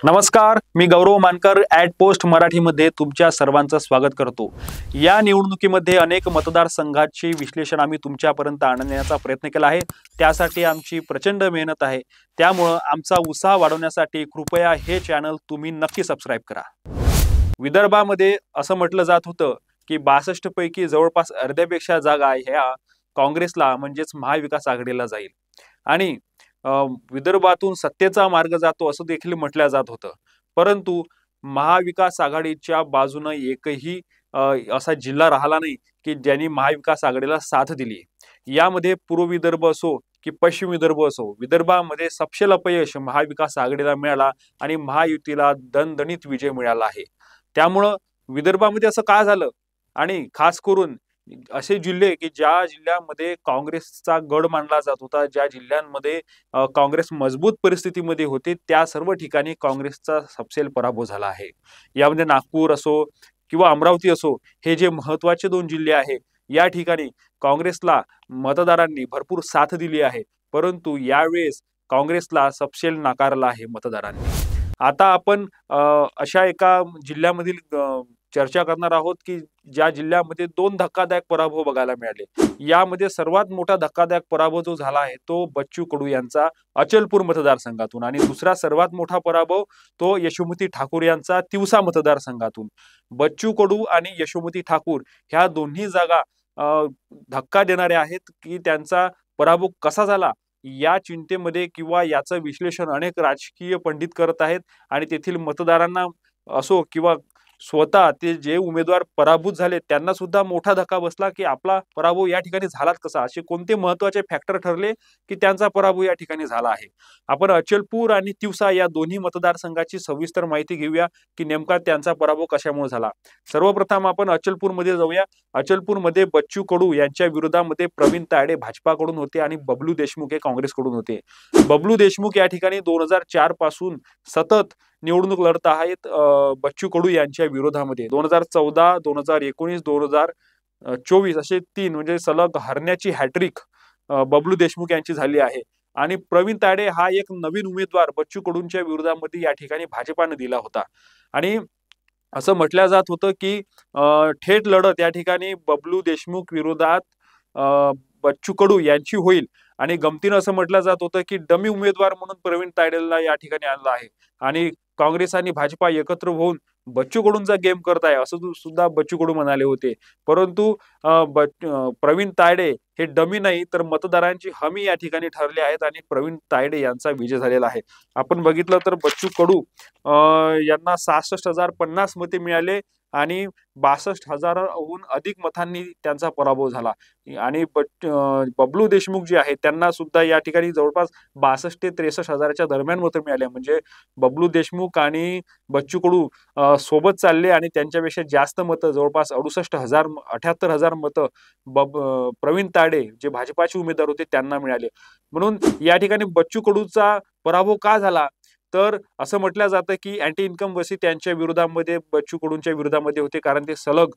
नमस्कार, मी गौरव मानकर पोस्ट मराठीमध्ये तुमच्या सर्वांचं स्वागत करतो। या निवडणुकीमध्ये अनेक मतदारसंघाचे विश्लेषण आम्ही तुमच्यापर्यंत आणण्याचा प्रयत्न केला आहे। त्यासाठी आमची प्रचंड मेहनत आहे। त्यामुळे आमचा उत्साह वाढवण्यासाठी कृपया हे चॅनल तुम्ही नक्की सबस्क्राइब करा। विदर्भामध्ये असं म्हटलं जात होतं की 62 पैकी जवळपास अर्ध्यापेक्षा जागा ह्या काँग्रेसला म्हणजेच महाविकास आघाडीला जाईल आणि विदर्भातून सत्तेचा मार्ग जातो असं देखील म्हटलं जात होतं। परंतु महाविकास आघाडीच्या बाजूने एकही असा जिल्हा राहिला नाही की ज्यांनी महाविकास आघाडीला साथ दिली। यामध्ये पूर्व विदर्भ असो की पश्चिम विदर्भ असो, विदर्भामध्ये सपशेल अपयश महाविकास आघाडीला मिळाला आणि महायुतीला दणदणीत विजय मिळाला आहे। त्यामुळे विदर्भामध्ये असं का झालं आणि खास करून असे जिल्हे की ज्या जिल्ह्यामध्ये काँग्रेसचा गड मानला जात होता, ज्या जिल्ह्यांमध्ये काँग्रेस मजबूत परिस्थितीमध्ये होते, त्या सर्व ठिकाणी काँग्रेसचा सपशेल पराभव झाला आहे। यामध्ये नागपूर असो किंवा अमरावती असो, हे जे महत्त्वाचे दोन जिल्हे आहे, या ठिकाणी काँग्रेसला मतदारांनी भरपूर साथ दिली आहे। परंतु यावेळेस काँग्रेसला सपशेल नाकारला आहे मतदारांनी। आता आपण अशा एका जिल्ह्यामधील चर्चा करणार आहोत की ज्या जिल्ह्यामध्ये दोन धक्कादायक पराभव बघायला मिळाले। यामध्ये सर्वात मोठा धक्कादायक पराभव जो झाला आहे तो बच्चू कडू यांचा अचलपूर मतदारसंघातून आणि दुसरा सर्वात मोठा पराभव तो यशोमती ठाकूर यांचा तिवसा मतदारसंघातून। बच्चू कडू आणि यशोमती ठाकूर ह्या दोन्ही जागा धक्का देणारे आहेत की त्यांचा पराभव कसा झाला या चिंतेमध्ये किंवा याचं विश्लेषण अनेक राजकीय पंडित करत आहेत आणि तेथील मतदारांना असो किंवा स्वतः ते जे उमेदवार पराभूत झाले त्यांना सुद्धा मोठा धक्का बसला की आपला पराभव या ठिकाणी झालाच कसा, असे कोणते महत्त्वाचे फॅक्टर ठरले की त्यांचा पराभव या ठिकाणी झाला आहे। आपण अचलपूर आणि तिवसा या दोन्ही मतदारसंघाची सविस्तर माहिती घेऊया की नेमका त्यांचा पराभव कशामुळे झाला। सर्वप्रथम आपण अचलपूरमध्ये जाऊया। अचलपूरमध्ये बच्चू कडू यांच्या विरोधामध्ये प्रवीण तायडे भाजपाकडून होते आणि बबलू देशमुख हे काँग्रेसकडून होते। बबलू देशमुख या ठिकाणी 2004 पासून सतत निवडणूक लढत आहेत बच्चू कडू यांच्या विरोधामध्ये। 2014, 2019, 2024 असे तीन म्हणजे सलग हरण्याची हॅट्रिक बबलू देशमुख यांची झाली आहे। आणि प्रवीण तायडे हा एक नवीन उमेदवार बच्चू कडूंच्या विरोधामध्ये या ठिकाणी भाजपाने दिला होता आणि असं म्हटलं जात होतं की थेट लढत या ठिकाणी बबलू देशमुख विरोधात बच्चू कडू यांची होईल आणि गमतीनं असं म्हटलं जात होतं की डमी उमेदवार म्हणून प्रवीण तायडेला या ठिकाणी आणलं आहे आणि काँग्रेस आणि भाजपा एकत्र होऊन बच्चू कडूंचा गेम करत आहे असं सुद्धा बच्चू कडू म्हणाले होते। परंतु प्रवीण तायडे हे डमी नाही तर मतदारांची हमी या ठिकाणी ठरले आहेत आणि प्रवीण तायडे यांचा विजय झालेला आहे। आपण बघितलं तर बच्चू कडू यांना 66,050 मते मिळाले आणि 62,000हून अधिक मतांनी त्यांचा पराभव झाला आणि बबलू देशमुख जे आहे त्यांना सुद्धा या ठिकाणी जवळपास 62 ते 63,000च्या दरम्यान मतं मिळाले। म्हणजे बबलू देशमुख आणि बच्चू कडू सोबत चालले आणि त्यांच्यापेक्षा जास्त मतं जवळपास 68,000 78,000 मतं प्रवीण तायडे जे भाजपाचे उमेदवार होते त्यांना मिळाले। म्हणून या ठिकाणी बच्चू कडूचा पराभव का झाला तर असं म्हटलं जातं की अँटी इन्कम वसी त्यांच्या विरोधामध्ये बच्चू कडूंच्या विरोधामध्ये होते, कारण ते सलग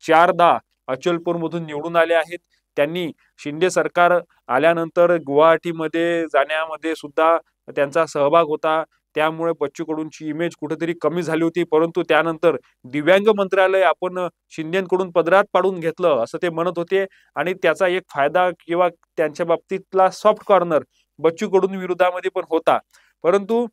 4दा अचलपूर मधून निवडून आले आहेत। त्यांनी शिंदे सरकार आल्यानंतर गुवाहाटीमध्ये जाण्यामध्ये सुद्धा त्यांचा सहभाग होता, त्यामुळे बच्चू कडूंची इमेज कुठेतरी कमी झाली होती। परंतु त्यानंतर दिव्यांग मंत्रालय आपण शिंदेकडून पदरात पाडून घेतलं असं ते म्हणत होते आणि त्याचा एक फायदा किंवा त्यांच्या बाबतीतला सॉफ्ट कॉर्नर बच्चू कडूं विरोधामध्ये पण होता। परंतु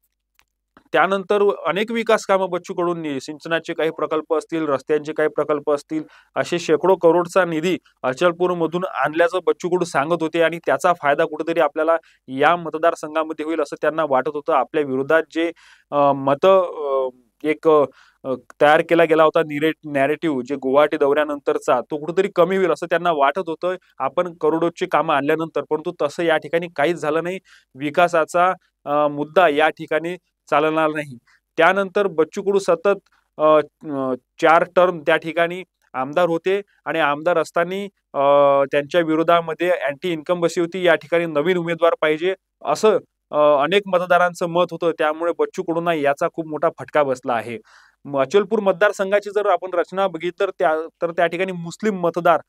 त्यानंतर अनेक विकास कामं बच्चू कडूंनी, सिंचनाचे काही प्रकल्प असतील, रस्त्यांचे काही प्रकल्प असतील, असे शेकडो करोडचा निधी अचलपूर मधून आणल्याचं बच्चू कडू सांगत होते आणि त्याचा फायदा कुठेतरी आपल्याला या मतदारसंघामध्ये होईल असं त्यांना वाटत होतं। आपल्या विरोधात जे एक तयार केला गेला होता नॅरेटिव्ह जे गुवाहाटी दौऱ्यानंतरचा तो कुठेतरी कमी होईल असं त्यांना वाटत होतं आपण करोडोची कामं आणल्यानंतर। परंतु तसं या ठिकाणी काहीच झालं नाही। विकासाचा मुद्दा या ठिकाणी चालणार नाही। त्यानंतर बच्चू कडू सतत 4 टर्म त्या ठिकाणी आमदार होते आणि आमदार असताना त्यांच्या विरोधामध्ये अँटी इन्कम्बन्सी होती, या ठिकाणी नवीन उमेदवार पाहिजे असं अनेक मतदारांचं मत होतं। त्यामुळे बच्चू कडूंना याचा खूप मोठा फटका बसला आहे। अचलपूर मतदारसंघाची जर आपण रचना बघितली तर त्या ठिकाणी मुस्लिम मतदार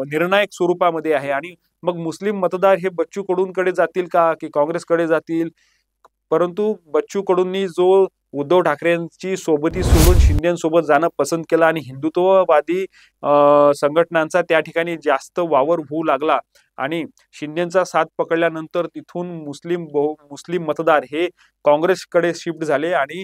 निर्णायक स्वरूपामध्ये आहे आणि मग मुस्लिम मतदार हे बच्चू कडूंकडे जातील का की काँग्रेसकडे जातील परंतु बच्चू कडूंनी जो उद्धव ठाकरेंची सोबती सोडून शिंदेसोबत जाणं पसंत केलं आणि हिंदुत्ववादी संघटनांचा त्या ठिकाणी जास्त वावर होऊ लागला आणि शिंदेचा साथ पकडल्यानंतर तिथून मुस्लिम मतदार हे काँग्रेसकडे शिफ्ट झाले आणि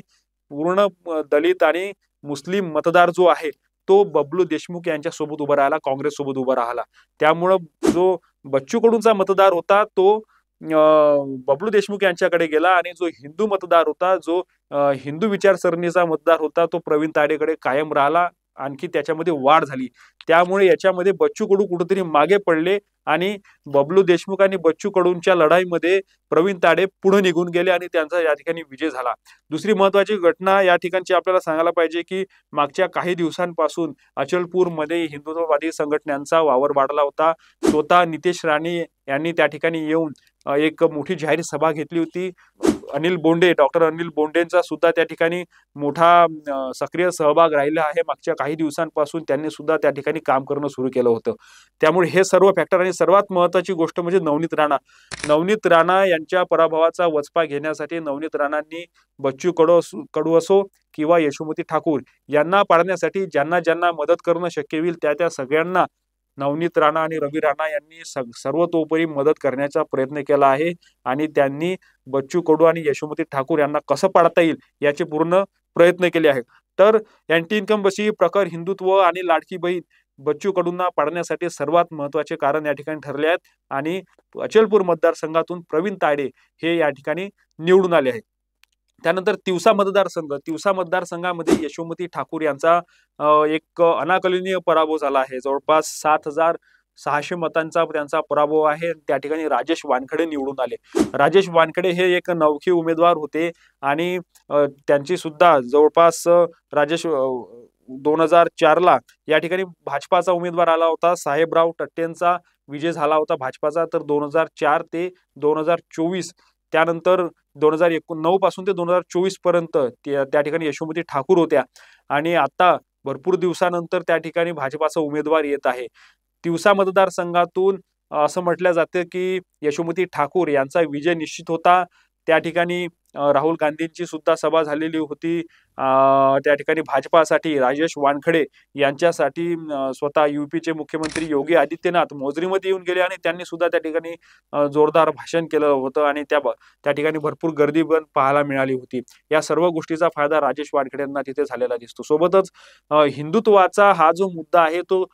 पूर्ण दलित आणि मुस्लिम मतदार जो आहे तो बबलू देशमुख यांच्या सोबत उभा राहिला, काँग्रेस सोबत उभा राहिला. त्यामुळं जो बच्चू कडूंचा मतदार होता तो बबलू देशमुख यांच्याकडे गेला आणि जो हिंदू मतदार होता, जो हिंदू विचारसरणीचा मतदार होता, तो प्रवीण तायडेकडे कायम राहिला. आणखी त्याच्यामध्ये वाढ झाली. त्यामुळे याच्यामध्ये बच्चू कडू कुठेतरी मागे पडले आणि बबलू देशमुख आणि बच्चू कडूंच्या लढाईमध्ये प्रवीण तायडे पुढे निघून गेले आणि त्यांचा या ठिकाणी विजय झाला. दुसरी महत्वाची घटना या ठिकाणची आपल्याला सांगायला पाहिजे की मागच्या काही दिवसांपासून अचलपूरमध्ये हिंदुत्ववादी संघटनांचा वावर वाढला होता. स्वतः नितेश राणे यांनी त्या ठिकाणी येऊन एक मोठी जाहीर सभा घेतली होती. डॉक्टर अनिल बोंडेंचा सुद्धा त्या ठिकाणी मोठा सक्रिय सहभाग राहिला आहे. मागच्या काही दिवसांपासून त्यांनी सुद्धा त्या ठिकाणी काम करणं सुरू केलं होतं. त्यामुळे हे सर्व फॅक्टर आणि सर्वात महत्वाची गोष्ट म्हणजे नवनीत राणा यांच्या पराभवाचा वचपा घेण्यासाठी नवनीत राणांनी बच्चू कडू असो किंवा यशोमती ठाकूर यांना पाडण्यासाठी ज्यांना ज्यांना मदत करणं शक्य होईल त्या सगळ्यांना नवनीत राणा आणि रवी राणा यांनी सर्वतोपरी मदत करण्याचा प्रयत्न केला आहे आणि त्यांनी बच्चू कडू आणि यशोमती ठाकूर यांना कसं पाडता येईल याचे पूर्ण प्रयत्न केले आहेत. तर अँटी इन्कम्बन्सी, प्रखर हिंदुत्व आणि लाडकी बहीण बच्चू कडूंना पाडण्यासाठी सर्वात महत्वाचे कारण या ठिकाणी ठरले आहेत आणि अचलपूर मतदारसंघातून प्रवीण तायडे हे या ठिकाणी निवडून आले आहेत. त्यानंतर तिवसा मतदारसंघामध्ये यशोमती ठाकूर यांचा एक अनाकलनीय पराभव झाला आहे. जवळपास 7,600 मतांचा त्यांचा पराभव आहे. त्या ठिकाणी राजेश वानखडे निवडून आले. राजेश वानखडे हे एक नवखे उमेदवार होते आणि त्यांची सुद्धा जवळपास राजेश 2004ला या ठिकाणी भाजपाचा उमेदवार आला होता. साहेबराव टट्टेंचा विजय झाला होता भाजपाचा. तर 2004 ते 2024 त्यानंतर 2009 पासून ते 2024 पर्यंत त्या ठिकाणी यशोमती ठाकूर होत्या आणि आता भरपूर दिवसानंतर त्या ठिकाणी भाजपाचा उमेदवार येत आहे. तिवसा मतदारसंघातून असं म्हटलं जातं की यशोमती ठाकूर यांचा विजय निश्चित होता. त्या ठिकाणी राहुल गांधींची सुद्धा सभा झालेली होती. त्या ठिकाणी भाजपासाठी राजेश वानखडे यांच्यासाठी स्वतः युपीचे मुख्यमंत्री योगी आदित्यनाथ मोजरीमध्ये येऊन गेले आणि त्यांनी सुद्धा त्या ठिकाणी जोरदार भाषण केलं होतं आणि त्या ठिकाणी भरपूर गर्दी पण पाहायला मिळाली होती. या सर्व गोष्टीचा फायदा राजेश वानखडे यांना तिथे झालेला दिसतो. सोबतच हिंदुत्वाचा हा जो मुद्दा आहे तो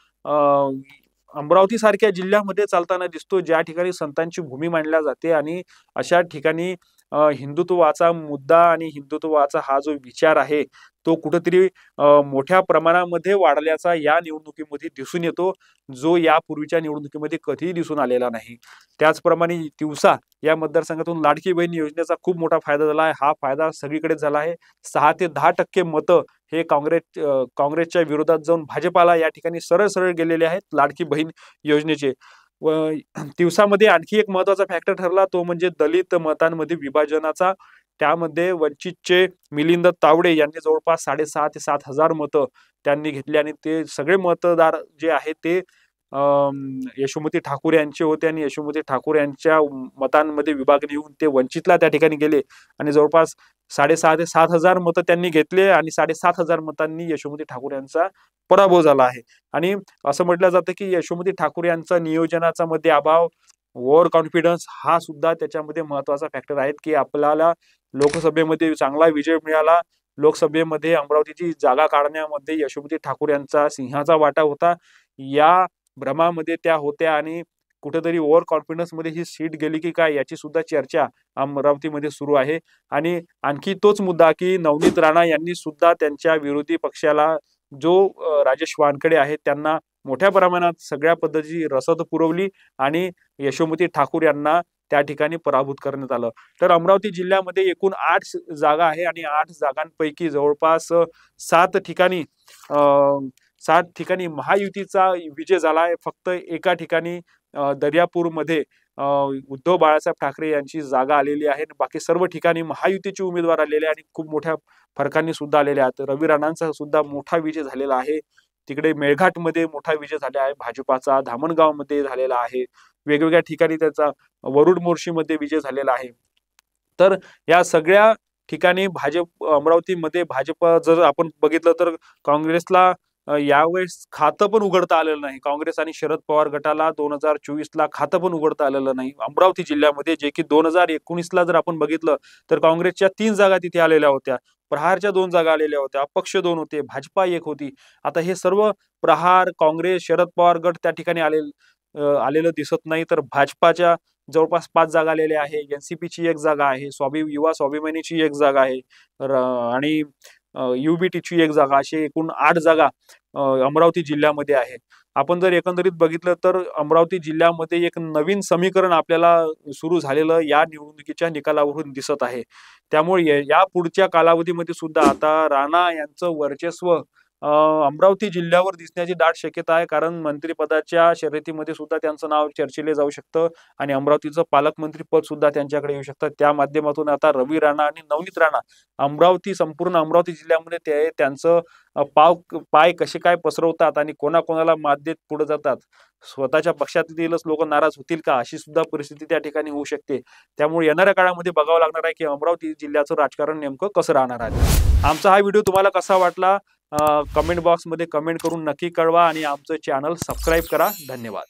अमरावती सारख्या जिल्ह्यामध्ये चालताना दिसतो, ज्या ठिकाणी संतांची भूमी मानल्या जाते आणि अशा ठिकाणी हिंदुत्वाचा मुद्दा आणि हिंदुत्वाचा हा जो विचार आहे तो कुठेतरी मोठ्या प्रमाणामध्ये वाढल्याचा या निवडणुकीमध्ये दिसून येतो, जो यापूर्वीच्या निवडणुकीमध्ये कधीही दिसून आलेला नाही. त्याचप्रमाणे तिवसा या मतदारसंघातून लाडकी बहीण योजनेचा खूप मोठा फायदा झाला आहे. हा फायदा सगळीकडे झाला आहे. 6 ते 10% मतं हे काँग्रेसच्या विरोधात जाऊन भाजपाला या ठिकाणी सरळ सरळ गेलेले आहेत लाडकी बहीण योजनेचे. व तिवसामध्ये आणखी एक महत्वाचा फॅक्टर ठरला तो म्हणजे दलित मतांमध्ये विभाजनाचा. त्यामध्ये वंचितचे मिलिंद तावडे यांनी जवळपास 6,500 ते 7,000 मतं त्यांनी घेतली आणि ते सगळे मतदार जे आहेत ते यशोमती ठाकूर यांचे होते आणि यशोमती ठाकूर यांच्या मतांमध्ये विभागणी होऊन ते वंचितला त्या ठिकाणी गेले आणि जवळपास 6,500 ते 7,000 मतं त्यांनी घेतले आणि 7,500 मतांनी यशोमती ठाकूर यांचा पराभव झाला आहे. आणि असं म्हटलं जातं की यशोमती ठाकूर यांचा नियोजनाचा मध्ये अभाव, ओव्हर कॉन्फिडन्स हा सुद्धा त्याच्यामध्ये महत्वाचा फॅक्टर आहे की आपल्याला लोकसभेमध्ये चांगला विजय मिळाला. लोकसभेमध्ये अमरावतीची जागा काढण्यामध्ये यशोमती ठाकूर यांचा सिंहाचा वाटा होता. या भ्रमामध्ये त्या होत्या आणि कुठेतरी ओव्हर कॉन्फिडन्स मध्ये ही सीट गेली की काय याची सुद्धा चर्चा अमरावतीमध्ये सुरू आहे. आणि आणखी तोच मुद्दा की नवनीत राणा यांनी सुद्धा त्यांच्या विरोधी पक्षाला जो राजेश वानखडे आहेत त्यांना मोठ्या प्रमाणात सगळ्या पद्धतीची रसद पुरवली आणि यशोमती ठाकूर यांना त्या ठिकाणी पराभूत करण्यात आलं. तर अमरावती जिल्ह्यामध्ये एकूण 8 जागा आहे आणि 8 जागांपैकी जवळपास 7 ठिकाणी महायुतीचा विजय झाला आहे. फक्त एका ठिकाणी दर्यापूरमध्ये उद्धव बाळासाहेब ठाकरे यांची जागा आलेली आहे. बाकी सर्व ठिकाणी महायुतीचे उमेदवार आलेले आणि खूप मोठ्या फरकांनी सुद्धा आलेले आहेत. रवी राणांचा सुद्धा मोठा विजय झालेला आहे. तिकडे मेळघाटमध्ये मोठा विजय झाला आहे भाजपाचा, धामणगावमध्ये झालेला आहे, वेगवेगळ्या ठिकाणी त्याचा वरुड मोर्शीमध्ये विजय झालेला आहे. तर या सगळ्या ठिकाणी अमरावतीमध्ये भाजप जर आपण बघितलं तर काँग्रेसला यावेळेस खातं पण उघडता आलेलं नाही. काँग्रेस आणि शरद पवार गटाला 2024ला खातं पण उघडता आलेलं नाही अमरावती जिल्ह्यामध्ये, जे की 2019ला जर आपण बघितलं तर काँग्रेसच्या 3 जागा तिथे आलेल्या होत्या. प्रहारच्या 2 जागा आलेल्या होत्या, अपक्ष 2 होते, भाजपा 1 होती. आता हे सर्व प्रहार, काँग्रेस, शरद पवार गट त्या ठिकाणी आलेलं दिसत नाही. तर भाजपाच्या जवळपास 5 जागा आलेल्या आहे. एनसीपीची 1 जागा आहे. युवा स्वाभिमानीची 1 जागा आहे. आणि युबीटीची 1 जागा, अशी एकूण 8 जागा अमरावती जिल्ह्यामध्ये आहे. आपण जर एकंदरीत बघितलं तर अमरावती जिल्ह्यामध्ये एक नवीन समीकरण आपल्याला सुरू झालेलं या निवडणुकीच्या निकालावरून दिसत आहे. त्यामुळे या पुढच्या कालावधीमध्ये सुद्धा आता राणा यांचं वर्चस्व अमरावती जिल्ह्यावर दिसण्याची दाट शक्यता आहे. कारण मंत्रिपदाच्या शर्यतीमध्ये सुद्धा त्यांचं नाव चर्चिले जाऊ शकतं आणि अमरावतीचं पालकमंत्री पद सुद्धा त्यांच्याकडे येऊ शकतं. त्या माध्यमातून आता रवी राणा आणि नवनीत राणा संपूर्ण अमरावती जिल्ह्यामध्ये त्यांचं पाय कसे काय पसरवतात आणि कोणाकोणाला मात देत पुढे जातात, स्वतःच्या पक्षातीलच लोक नाराज होतील का, अशी सुद्धा परिस्थिती त्या ठिकाणी होऊ शकते. त्यामुळे येणाऱ्या काळामध्ये बघावं लागणार आहे की अमरावती जिल्ह्याचं राजकारण नेमकं कसं राहणार आहे. आमचा हा व्हिडिओ तुम्हाला कसा वाटला कमेंट बॉक्समध्ये कमेंट करून नक्की कळवा आणि आमचं चॅनल सबस्क्राईब करा. धन्यवाद.